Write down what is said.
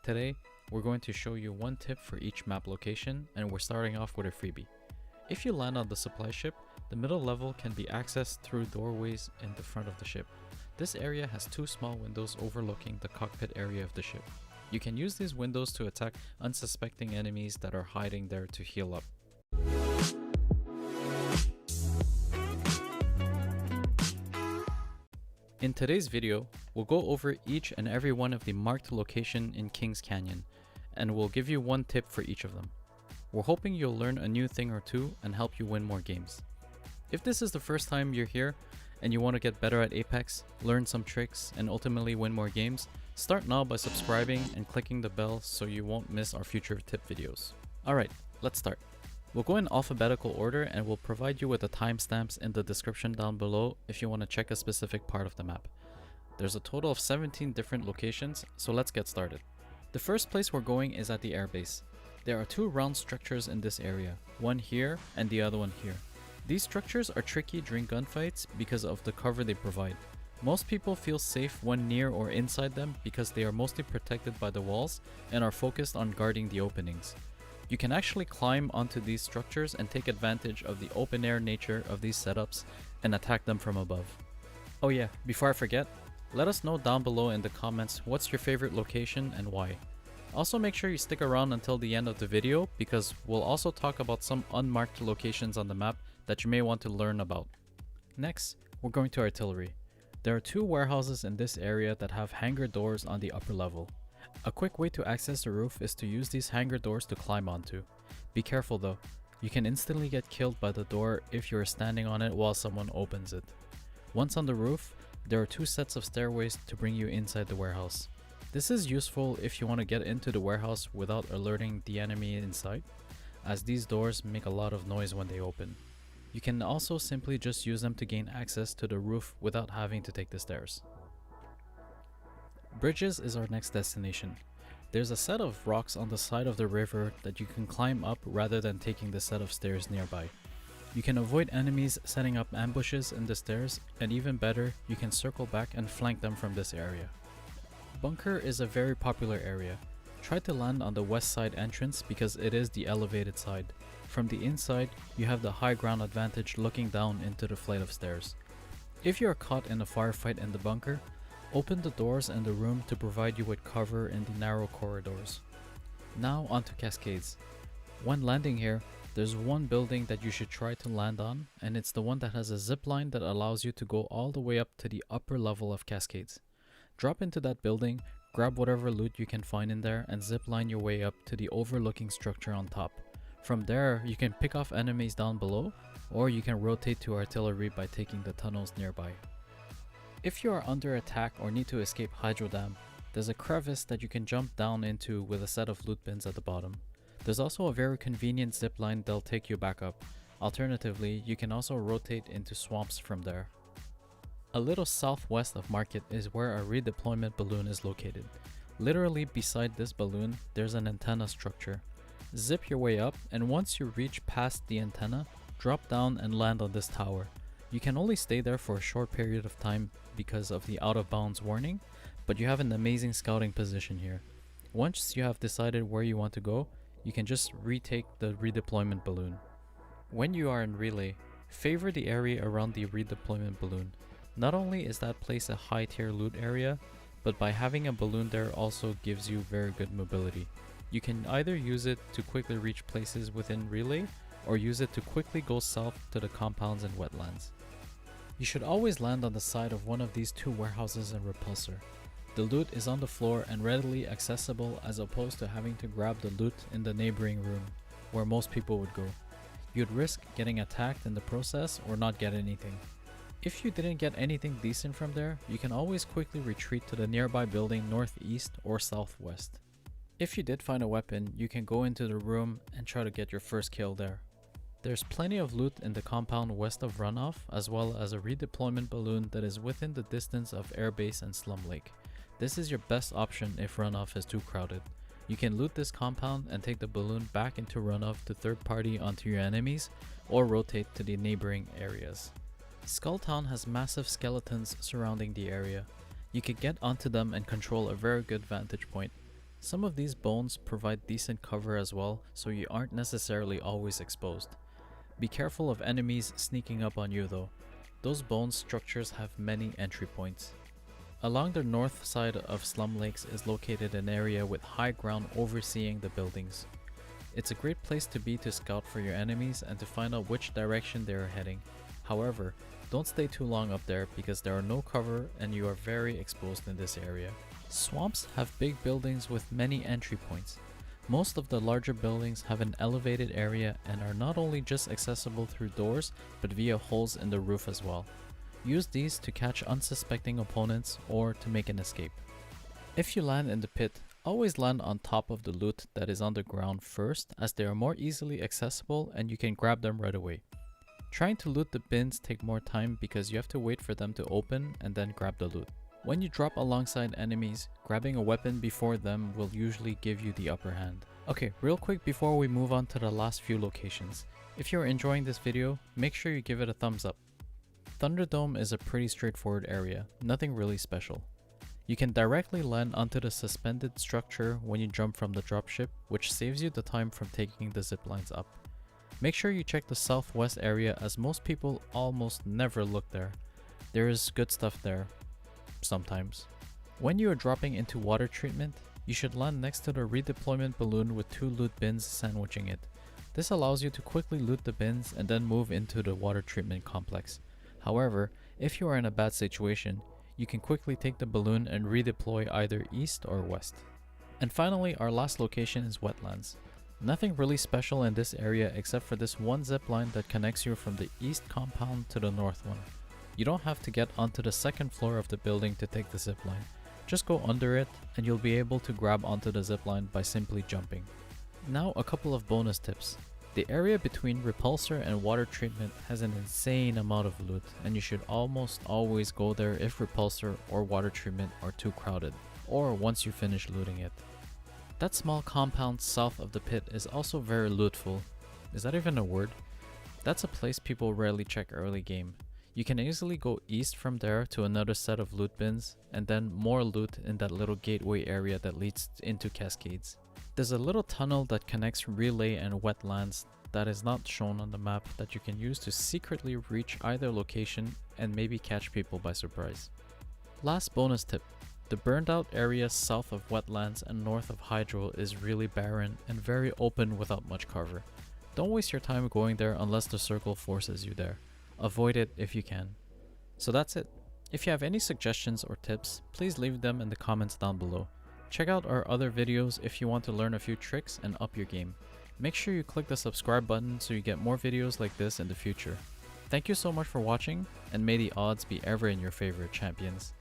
Today, we're going to show you one tip for each map location, and we're starting off with a freebie. If you land on the supply ship, the middle level can be accessed through doorways in the front of the ship. This area has two small windows overlooking the cockpit area of the ship. You can use these windows to attack unsuspecting enemies that are hiding there to heal up. In today's video, we'll go over each and every one of the marked location in Kings Canyon, and we'll give you one tip for each of them. We're hoping you'll learn a new thing or two and help you win more games. If this is the first time you're here and you want to get better at Apex, learn some tricks, and ultimately win more games, start now by subscribing and clicking the bell so you won't miss our future tip videos. Alright, let's start. We'll go in alphabetical order and we'll provide you with the timestamps in the description down below if you want to check a specific part of the map. There's a total of 17 different locations, so let's get started. The first place we're going is at the airbase. There are two round structures in this area, one here and the other one here. These structures are tricky during gunfights because of the cover they provide. Most people feel safe when near or inside them because they are mostly protected by the walls and are focused on guarding the openings. You can actually climb onto these structures and take advantage of the open air nature of these setups and attack them from above. Oh yeah, before I forget, let us know down below in the comments what's your favorite location and why. Also make sure you stick around until the end of the video because we'll also talk about some unmarked locations on the map that you may want to learn about. Next, we're going to artillery. There are two warehouses in this area that have hangar doors on the upper level. A quick way to access the roof is to use these hangar doors to climb onto. Be careful though, you can instantly get killed by the door if you are standing on it while someone opens it. Once on the roof, there are two sets of stairways to bring you inside the warehouse. This is useful if you want to get into the warehouse without alerting the enemy inside, as these doors make a lot of noise when they open. You can also simply just use them to gain access to the roof without having to take the stairs. Bridges is our next destination. There's a set of rocks on the side of the river that you can climb up rather than taking the set of stairs nearby. You can avoid enemies setting up ambushes in the stairs, and even better, you can circle back and flank them from this area. Bunker is a very popular area. Try to land on the west side entrance because it is the elevated side. From the inside, you have the high ground advantage looking down into the flight of stairs. If you are caught in a firefight in the bunker, open the doors in the room to provide you with cover in the narrow corridors. Now onto Cascades. When landing here, there's one building that you should try to land on, and it's the one that has a zip line that allows you to go all the way up to the upper level of Cascades. Drop into that building, grab whatever loot you can find in there, and zip line your way up to the overlooking structure on top. From there, you can pick off enemies down below, or you can rotate to artillery by taking the tunnels nearby. If you are under attack or need to escape Hydro Dam, there's a crevice that you can jump down into with a set of loot bins at the bottom. There's also a very convenient zip line that'll take you back up. Alternatively, you can also rotate into swamps from there. A little southwest of Market is where a redeployment balloon is located. Literally beside this balloon, there's an antenna structure. Zip your way up, and once you reach past the antenna, drop down and land on this tower. You can only stay there for a short period of time because of the out of bounds warning, but you have an amazing scouting position here. Once you have decided where you want to go, you can just retake the redeployment balloon. When you are in relay, favor the area around the redeployment balloon. Not only is that place a high tier loot area, but by having a balloon there also gives you very good mobility. You can either use it to quickly reach places within relay, or use it to quickly go south to the compounds and wetlands. You should always land on the side of one of these two warehouses in Repulsor. The loot is on the floor and readily accessible as opposed to having to grab the loot in the neighboring room, where most people would go. You'd risk getting attacked in the process or not get anything. If you didn't get anything decent from there, you can always quickly retreat to the nearby building northeast or southwest. If you did find a weapon, you can go into the room and try to get your first kill there. There's plenty of loot in the compound west of Runoff, as well as a redeployment balloon that is within the distance of Airbase and Slum Lake. This is your best option if Runoff is too crowded. You can loot this compound and take the balloon back into Runoff to third party onto your enemies, or rotate to the neighboring areas. Skulltown has massive skeletons surrounding the area. You can get onto them and control a very good vantage point. Some of these bones provide decent cover as well, so you aren't necessarily always exposed. Be careful of enemies sneaking up on you though. Those bone structures have many entry points. Along the north side of Slum Lakes is located an area with high ground overseeing the buildings. It's a great place to be to scout for your enemies and to find out which direction they are heading. However, don't stay too long up there because there are no cover and you are very exposed in this area. Swamps have big buildings with many entry points. Most of the larger buildings have an elevated area and are not only just accessible through doors but via holes in the roof as well. Use these to catch unsuspecting opponents or to make an escape. If you land in the pit, always land on top of the loot that is on the ground first, as they are more easily accessible and you can grab them right away. Trying to loot the bins take more time because you have to wait for them to open and then grab the loot. When you drop alongside enemies, grabbing a weapon before them will usually give you the upper hand. Okay, real quick before we move on to the last few locations. If you're enjoying this video, make sure you give it a thumbs up. Thunderdome is a pretty straightforward area, nothing really special. You can directly land onto the suspended structure when you jump from the dropship, which saves you the time from taking the ziplines up. Make sure you check the southwest area as most people almost never look there. There is good stuff there, sometimes. When you are dropping into water treatment, you should land next to the redeployment balloon with 2 loot bins sandwiching it. This allows you to quickly loot the bins and then move into the water treatment complex. However, if you are in a bad situation, you can quickly take the balloon and redeploy either east or west. And finally, our last location is Wetlands. Nothing really special in this area except for this one zipline that connects you from the east compound to the north one. You don't have to get onto the second floor of the building to take the zipline. Just go under it and you'll be able to grab onto the zipline by simply jumping. Now a couple of bonus tips. The area between Repulsor and water treatment has an insane amount of loot, and you should almost always go there if Repulsor or water treatment are too crowded, or once you finish looting it. That small compound south of the pit is also very lootful. Is that even a word? That's a place people rarely check early game. You can easily go east from there to another set of loot bins, and then more loot in that little gateway area that leads into Cascades. There's a little tunnel that connects Relay and Wetlands that is not shown on the map that you can use to secretly reach either location and maybe catch people by surprise. Last bonus tip. The burned out area south of Wetlands and north of Hydro is really barren and very open without much cover. Don't waste your time going there unless the circle forces you there. Avoid it if you can. So that's it. If you have any suggestions or tips, please leave them in the comments down below. Check out our other videos if you want to learn a few tricks and up your game. Make sure you click the subscribe button so you get more videos like this in the future. Thank you so much for watching, and may the odds be ever in your favorite champions.